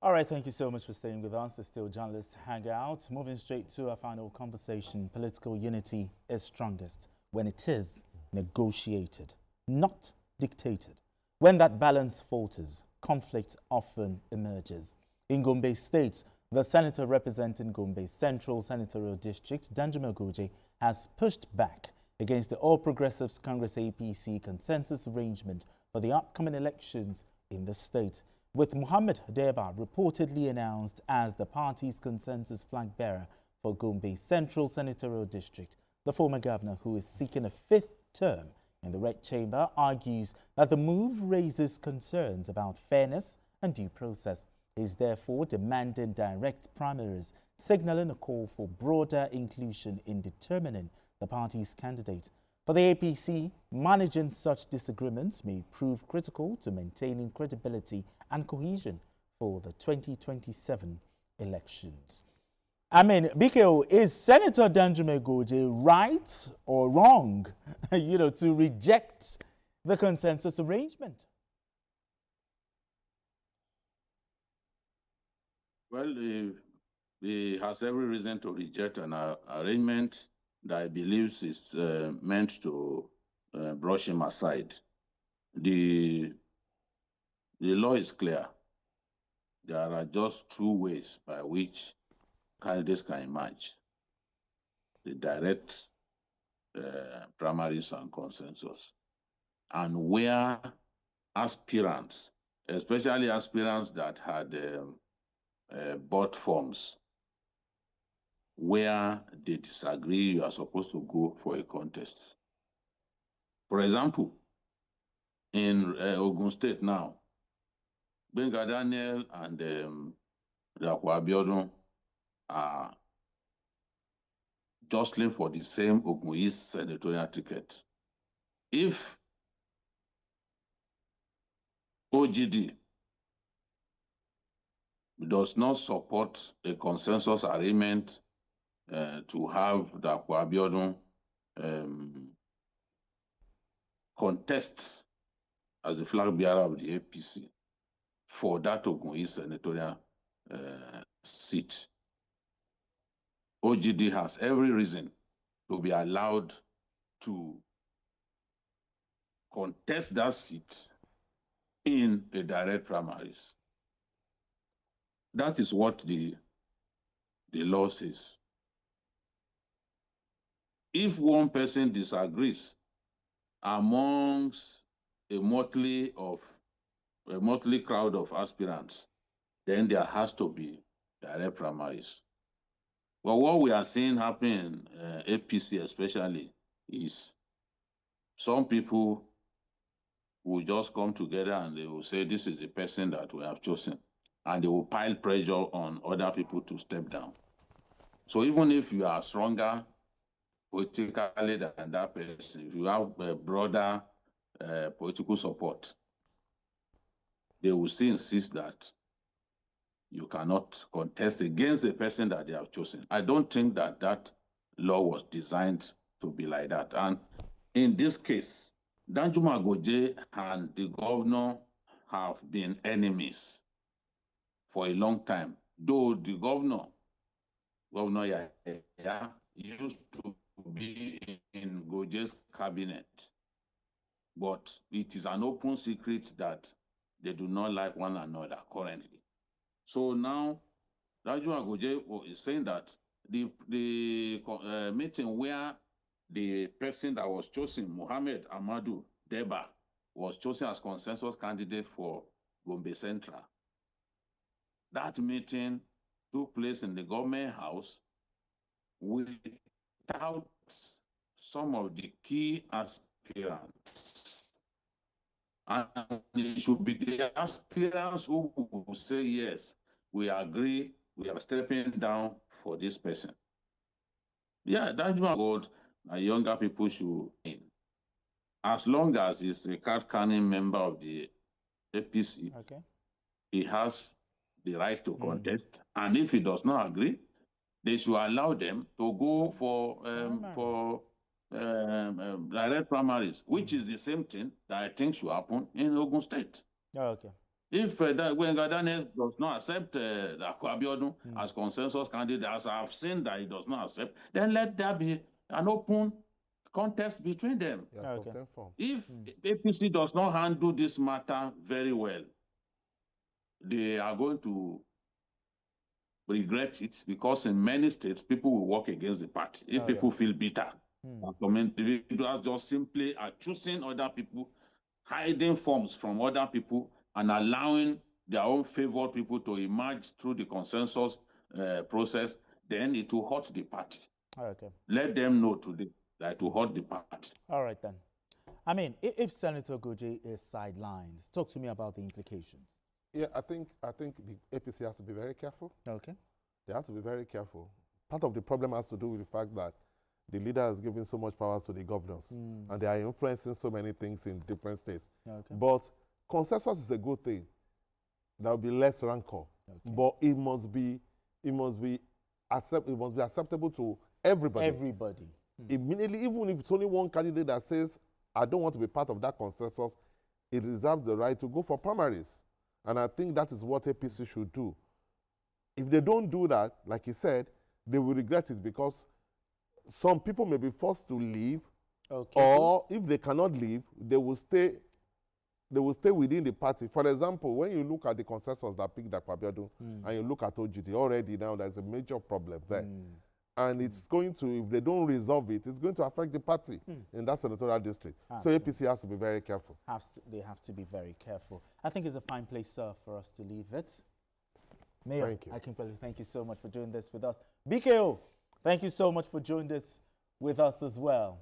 All right, thank you so much for staying with us. It's still Journalist Hangout. Moving straight to our final conversation. Political unity is strongest when it is negotiated, not dictated. When that balance falters, conflict often emerges. In Gombe State, the senator representing Gombe Central Senatorial District, Danjuma Goje, has pushed back against the All Progressives Congress APC consensus arrangement for the upcoming elections in the state, with Mohammed Deba reportedly announced as the party's consensus flag bearer for Gombe Central Senatorial District. The former governor, who is seeking a fifth term in the Red Chamber, argues that the move raises concerns about fairness and due process. He is therefore demanding direct primaries, signaling a call for broader inclusion in determining the party's candidate. For the APC, managing such disagreements may prove critical to maintaining credibility and cohesion for the 2027 elections. I mean, BKO, is Senator Danjuma Goje right or wrong, to reject the consensus arrangement? Well, he has every reason to reject an arrangement that he believes is meant to brush him aside. The law is clear. There are just two ways by which candidates can emerge: the direct primaries and consensus. And where aspirants, especially aspirants that had bought forms, where they disagree, you are supposed to go for a contest. For example, in Ogun State now, Benga Daniel and Dapò Abiodun are jostling for the same Ogun East senatorial ticket. If OGD does not support a consensus arrangement to have Dapò Abiodun contest as the flag bearer of the APC for that Ogun East senatorial seat, OGD has every reason to be allowed to contest that seat in a direct primaries. That is what the law says. If one person disagrees amongst a motley crowd of aspirants, then there has to be direct primaries. But what we are seeing happen in APC especially is some people will just come together and they will say, this is the person that we have chosen. And they will pile pressure on other people to step down. So even if you are stronger politically than that person, if you have a broader political support, they will still insist that you cannot contest against the person that they have chosen. I don't think that that law was designed to be like that. And in this case, Danjuma Goje and the governor have been enemies for a long time, though the Governor Yahya, used to be in Goje's cabinet. But it is an open secret that they do not like one another currently. So now, Danjuma Goje is saying that the meeting where the person that was chosen, Mohammed Ahmadu Deba, was chosen as consensus candidate for Gombe Central, that meeting took place in the government house without some of the key aspirants. And it should be the aspirants who will say, yes, we agree, we are stepping down for this person. Yeah, that's what younger people should in. As long as he's a card-carrying member of the APC, okay, he has the right to contest. And if he does not agree, they should allow them to go for direct primaries, which is the same thing that I think should happen in Ogun State. Oh, okay. If when Daniel does not accept Abiodun as consensus candidate, as I've seen that he does not accept, then let there be an open contest between them. Yes, Okay. If APC does not handle this matter very well, they are going to regret it, because in many states, people will work against the party if people feel bitter. Some individuals just simply are choosing other people, hiding forms from other people, and allowing their own favored people to emerge through the consensus process. Then it will hurt the party. Okay. Let them know today that it will hurt the party. All right then. I mean, if Senator Goje is sidelined, talk to me about the implications. Yeah, I think the APC has to be very careful. Okay. They have to be very careful. Part of the problem has to do with the fact that the leader is giving so much power to the governors, and they are influencing so many things in different states. Okay. But consensus is a good thing. There will be less rancor, but it must be acceptable to everybody. Everybody. Immediately, even if it's only one candidate that says, I don't want to be part of that consensus, it reserves the right to go for primaries. And I think that is what APC should do. If they don't do that, like he said, they will regret it, because some people may be forced to leave, or if they cannot leave, they will stay within the party. For example, when you look at the consensus that picked Abiodun and you look at OGT, already now there's a major problem there. And it's going to, if they don't resolve it, it's going to affect the party in that senatorial district. Absolutely. So APC has to be very careful. They have to be very careful. I think it's a fine place, sir, for us to leave it. Mayor, Thank you. Thank you so much for doing this with us. BKO, thank you so much for doing this with us as well.